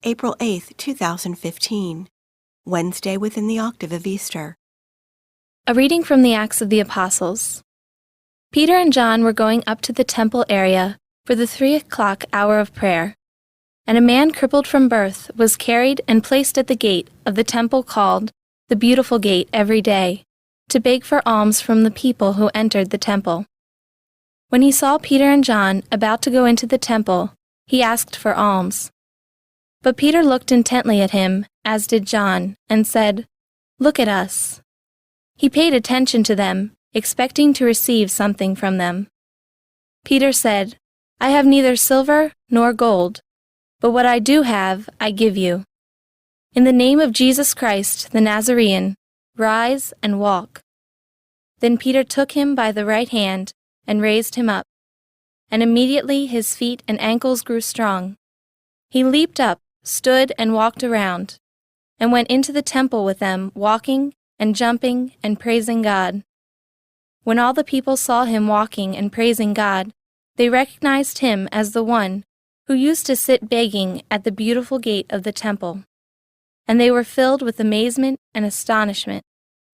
April 8, 2015, Wednesday within the octave of Easter. A reading from the Acts of the Apostles. Peter and John were going up to the temple area for the 3 o'clock hour of prayer, and a man crippled from birth was carried and placed at the gate of the temple called the Beautiful Gate every day, to beg for alms from the people who entered the temple. When he saw Peter and John about to go into the temple, he asked for alms. But Peter looked intently at him, as did John, and said, "Look at us." He paid attention to them, expecting to receive something from them. Peter said, "I have neither silver nor gold, but what I do have I give you. In the name of Jesus Christ the Nazorean, rise and walk." Then Peter took him by the right hand and raised him up, and immediately his feet and ankles grew strong. He leaped up, stood and walked around, and went into the temple with them, walking and jumping and praising God. When all the people saw him walking and praising God, they recognized him as the one who used to sit begging at the beautiful gate of the temple, and they were filled with amazement and astonishment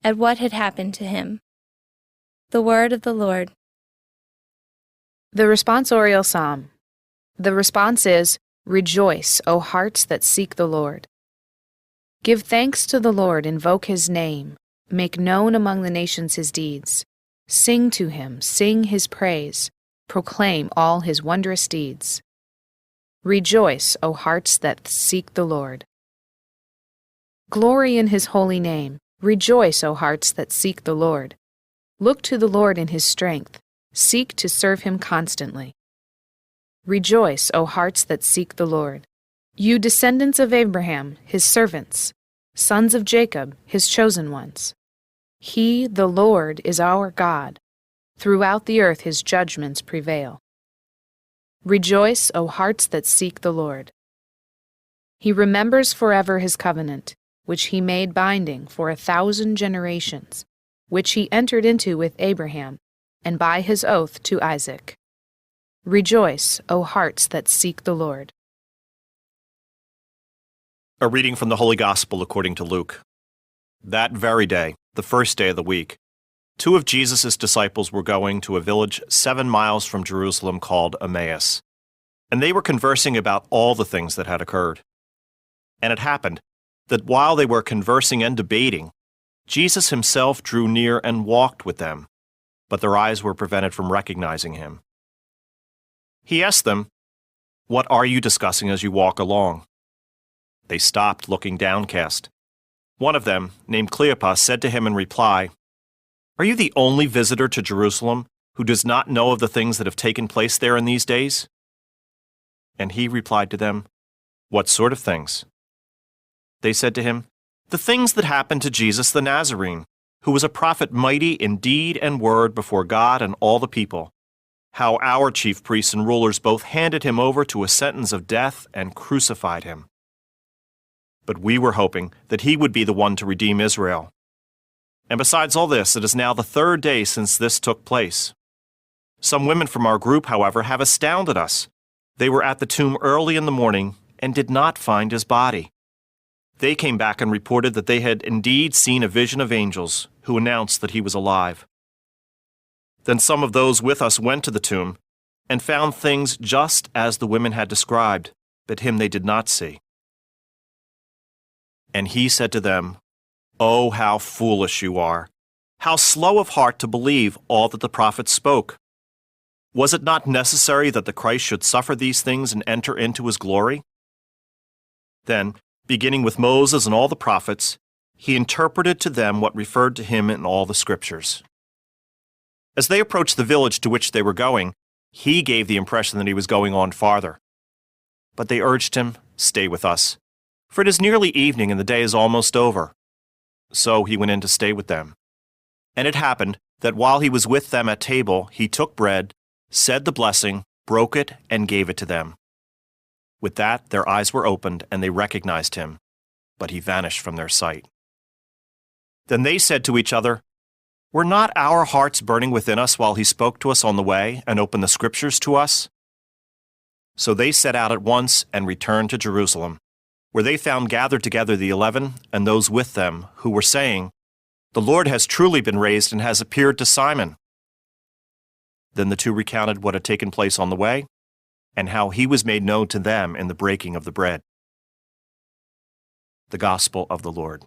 at what had happened to him. The word of the Lord. The responsorial psalm. The response is, "Rejoice, O hearts that seek the Lord. Give thanks to the Lord, invoke his name, make known among the nations his deeds. Sing to him, sing his praise, proclaim all his wondrous deeds. Rejoice, O hearts that seek the Lord. Glory in his holy name. Rejoice, O hearts that seek the Lord. Look to the Lord in his strength. Seek to serve him constantly. Rejoice, O hearts that seek the Lord. You descendants of Abraham, his servants, sons of Jacob, his chosen ones. He, the Lord, is our God. Throughout the earth his judgments prevail. Rejoice, O hearts that seek the Lord. He remembers forever his covenant, which he made binding for 1,000 generations, which he entered into with Abraham, and by his oath to Isaac. Rejoice, O hearts that seek the Lord. A reading from the Holy Gospel according to Luke. That very day, the first day of the week, 2 of Jesus' disciples were going to a village 7 miles from Jerusalem called Emmaus, and they were conversing about all the things that had occurred. And it happened that while they were conversing and debating, Jesus himself drew near and walked with them, but their eyes were prevented from recognizing him. He asked them, "What are you discussing as you walk along?" They stopped, looking downcast. One of them, named Cleopas, said to him in reply, "Are you the only visitor to Jerusalem who does not know of the things that have taken place there in these days?" And he replied to them, "What sort of things?" They said to him, "The things that happened to Jesus the Nazarene, who was a prophet mighty in deed and word before God and all the people. How our chief priests and rulers both handed him over to a sentence of death and crucified him. But we were hoping that he would be the one to redeem Israel. And besides all this, it is now the 3rd day since this took place. Some women from our group, however, have astounded us. They were at the tomb early in the morning and did not find his body. They came back and reported that they had indeed seen a vision of angels who announced that he was alive. Then some of those with us went to the tomb and found things just as the women had described, but him they did not see." And he said to them, "Oh, how foolish you are! How slow of heart to believe all that the prophets spoke! Was it not necessary that the Christ should suffer these things and enter into his glory?" Then, beginning with Moses and all the prophets, he interpreted to them what referred to him in all the scriptures. As they approached the village to which they were going, he gave the impression that he was going on farther. But they urged him, "Stay with us, for it is nearly evening and the day is almost over." So he went in to stay with them. And it happened that while he was with them at table, he took bread, said the blessing, broke it, and gave it to them. With that, their eyes were opened, and they recognized him, but he vanished from their sight. Then they said to each other, "Were not our hearts burning within us while he spoke to us on the way and opened the scriptures to us?" So they set out at once and returned to Jerusalem. where they found gathered together the 11 and those with them who were saying, "The Lord has truly been raised and has appeared to Simon." Then the two recounted what had taken place on the way and how he was made known to them in the breaking of the bread. The Gospel of the Lord.